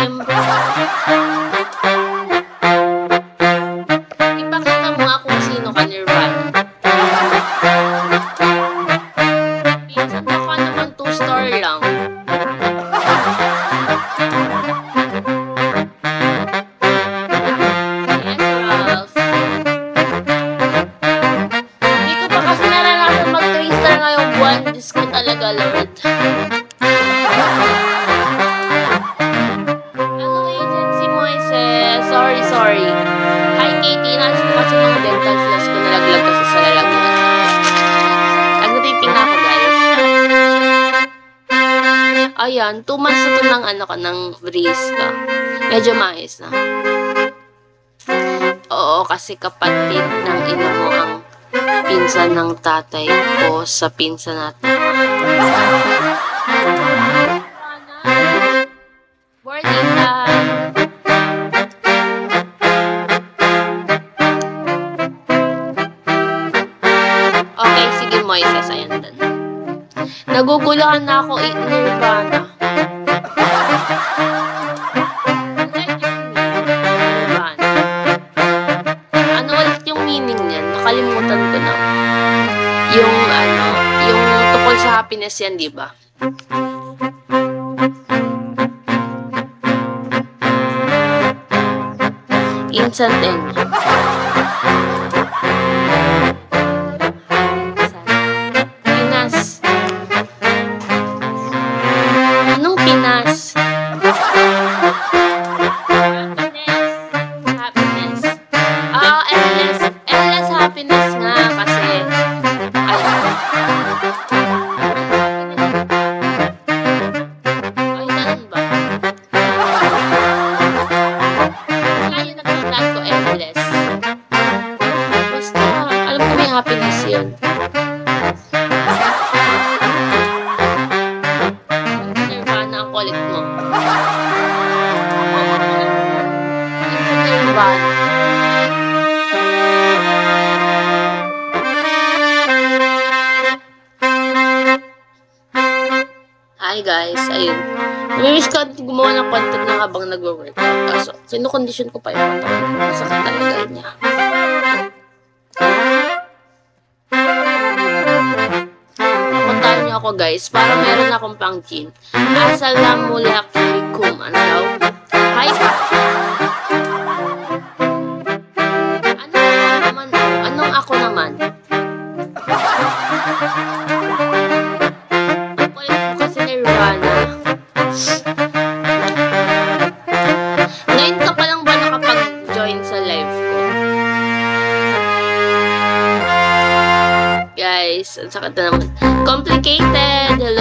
Kim. Ipakita mo nga kung sino ka, Nirvana. Pinsan ako naman 2-star lang. Diyos ko talaga, Lord. Hello, Agency Moises. Sorry. Hi, Katie. Nais ko kasi mga dental floss ko nalaglag kasi sa lalagyan. Nagtiting ako, guys. Ayan, 2 months na ito ng brace ka. Medyo maayos na. Oo, kasi kapatid ng ina mo ang pinsan ng tatay ko sa pinsan natin. Boarding time. Okay, sige Moises, ayan din. Naguguluhan na ako, Nirvana. Ano ulit yung meaning niyan? Nakalimutan ko na. Yung tungkol sa happiness yan, di ba? Instant end. Pinas. Anong Pinas? Happiness. LS happiness nga kasi happiness yun. Nirvana ang kulit mo. Nirvana. Hi guys, ayun. Namimiss ko gumawa ng content na habang nag-workout. Kaso, sinukondisyon ko pa yung content. Masakit talaga niya. Ako guys, para meron akong pang gym. Assalamualaikum. Ano daw? Hi pa. Anong ako naman? Ang kulit mo kasi Nirvana. Ngayon ka pa lang ba nakapag-join sa live ko? Guys, ang sakit na naman. Complicated. Hello,